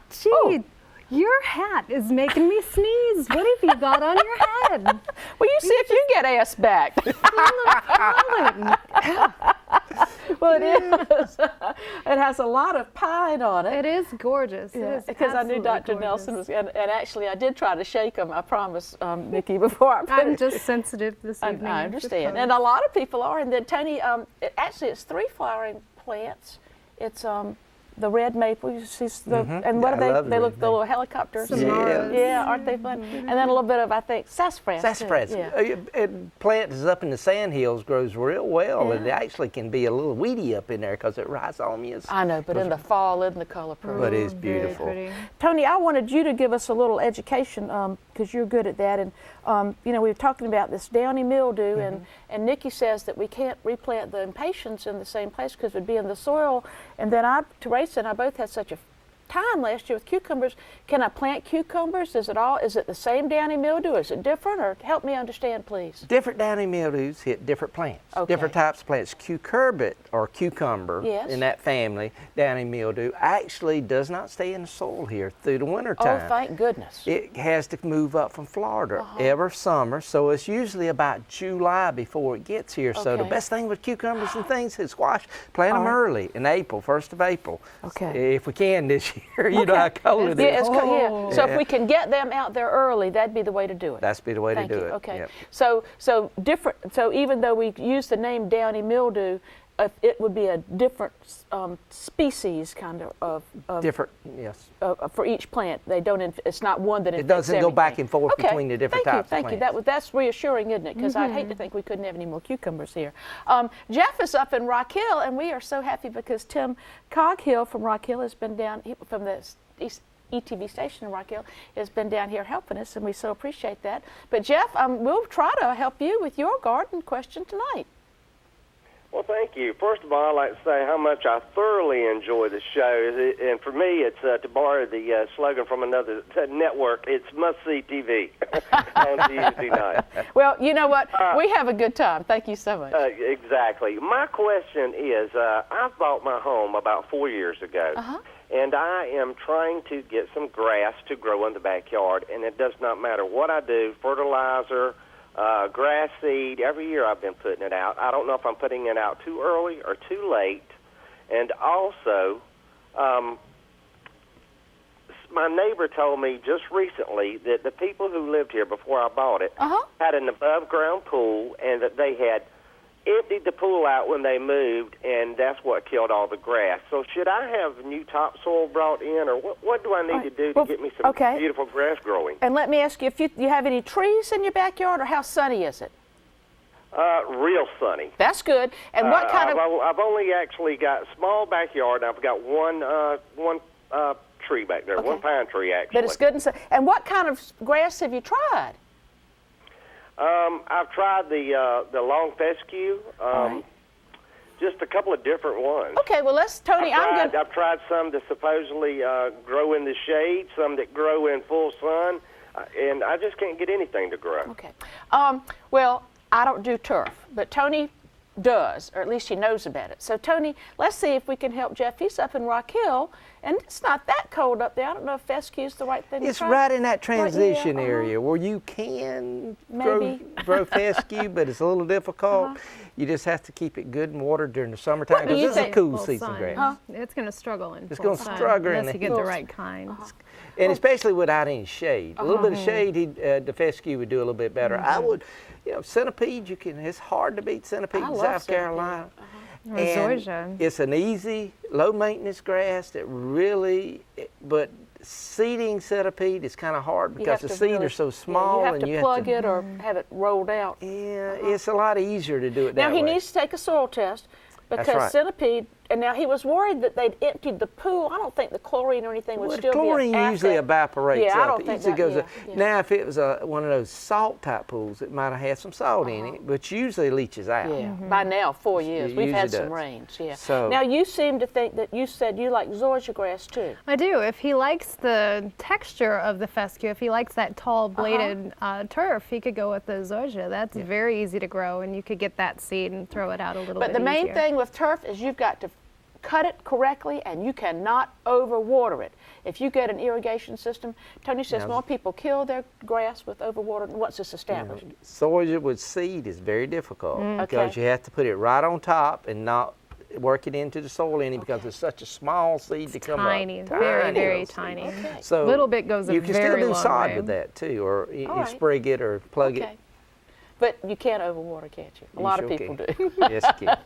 Gee, your hat is making me sneeze. What have you got on your head? Well, you see if you get asked back. Well, it is. It has a lot of pine on it. It is gorgeous. Yeah, It is because I knew Dr. absolutely Nelson gorgeous. was, and actually I did try to shake him, I promise, Nikki, before I put I'm it. just sensitive this evening. I understand, and a lot of people are. And then Tony, it's 3 flowering plants. It's the red maple. You see, and what I are love they? the They red look the little helicopters. Samaras. Yeah, aren't they fun? And then a little bit of, I think, sassafras. Sassafras. Too. Yeah. It plants up in the sandhills, grows real well, and it Yeah. actually can be a little weedy up in there because it rhizomias. I know, but in the fall, isn't the color pretty? But it's Very beautiful. pretty. Tony, I wanted you to give us a little education because you're good at that. And, we were talking about this downy mildew, and Nikki says that we can't replant the impatiens in the same place because it would be in the soil. And then Teresa and I both had such a time last year with cucumbers. Can I plant cucumbers? Is it the same downy mildew? Is it different? Or help me understand, please. Different downy mildews hit different plants. Okay. Different types of plants. Cucurbit or cucumber Yes. in that family, downy mildew, actually does not stay in the soil here through the winter time. Oh, thank goodness. It has to move up from Florida every summer, so it's usually about July before it gets here. So the Okay. best thing with cucumbers and things is squash, plant them All right. early in April, 1st of April. Okay. If we can this year, you know how cold it Yeah, is. yeah. So Yeah. if we can get them out there early, that'd be the way to do it. That's be the way Thank to do you. it. Okay. Yep. So different. So even though we use the name downy mildew, it would be a different species kind of Different, yes. for each plant. They don't. It's not one that It infects doesn't go back everything. and forth Okay. between the different Thank types you. of Thank you. plants. That's reassuring, isn't it? Because I'd hate to think we couldn't have any more cucumbers here. Jeff is up in Rock Hill, and we are so happy because Tim Coghill from Rock Hill has been down from the East ETV station in Rock Hill has been down here helping us, and we so appreciate that. But Jeff, we'll try to help you with your garden question tonight. Well, thank you. First of all, I'd like to say how much I thoroughly enjoy the show. And for me, it's to borrow the slogan from another network, it's must-see TV on Tuesday night. Well, you know what? We have a good time. Thank you so much. Exactly. My question is, I bought my home about 4 years ago, and I am trying to get some grass to grow in the backyard, and it does not matter what I do, fertilizer, grass seed. Every year I've been putting it out. I don't know if I'm putting it out too early or too late. And also, my neighbor told me just recently that the people who lived here before I bought it had an above-ground pool, and that they had emptied the pool out when they moved, and that's what killed all the grass. So should I have new topsoil brought in, or what do I need to do to get me some beautiful grass growing? And let me ask you, if you have any trees in your backyard, or how sunny is it? Real sunny. That's good. And what kind of... I've only actually got a small backyard. I've got one tree back there, one pine tree actually. But it's good and sunny. And what kind of grass have you tried? I've tried the long fescue, just a couple of different ones. Okay, well, Tony, I've tried some that supposedly grow in the shade, some that grow in full sun, and I just can't get anything to grow. Okay. Well, I don't do turf, but Tony does, or at least he knows about it. So, Tony, let's see if we can help Jeff. He's up in Rock Hill, and it's not that cold up there. I don't know if fescue is the right thing to It's try. right in that transition area where you can grow fescue, but it's a little difficult. You just have to keep it good and watered during the summertime because this is a cool season grass. It's going to struggle in It's full going to sun struggle in unless the you get the hills. right kind. And especially without any shade. A little bit of shade, the fescue would do a little bit better. I would, centipede, it's hard to beat centipede I in love South centipede. Carolina. Or And zoysia. it's an easy, low maintenance grass that really, but seeding centipede is kind of hard because the seeds are so small. You have and to you plug it or have it rolled out. Yeah, it's a lot easier to do it that Now, way. he needs to take a soil test because right. centipede, and now he was worried that they'd emptied the pool. I don't think the chlorine or anything would Well, still chlorine be an usually asset. evaporates Yeah, I up. don't It think usually that, goes yeah, up. yeah. Now, if it was one of those salt type pools, it might have had some salt in it, but usually leaches out. Yeah, by now, 4 years. It We've had usually some does. rains, yeah. So- now, you seem to think that you said you like zoysia grass, too. I do. If he likes the texture of the fescue, if he likes that tall bladed turf, he could go with the zoysia. That's very easy to grow, and you could get that seed and throw it out a little bit But the main easier. thing with turf is you've got to cut it correctly, and you cannot overwater it. If you get an irrigation system, Tony says Now, more people kill their grass with overwater once it's established. Soil it with seed is very difficult because Okay. you have to put it right on top and not work it into the soil any because it's such a small seed to come Tiny, up. very, very little seed. tiny. Okay. So Little bit goes a you can very still do long sod way. with that too, or you All right. sprig it or plug Okay. it. But you can't overwater, can't you? A You lot sure of people can. do. Yes, you can.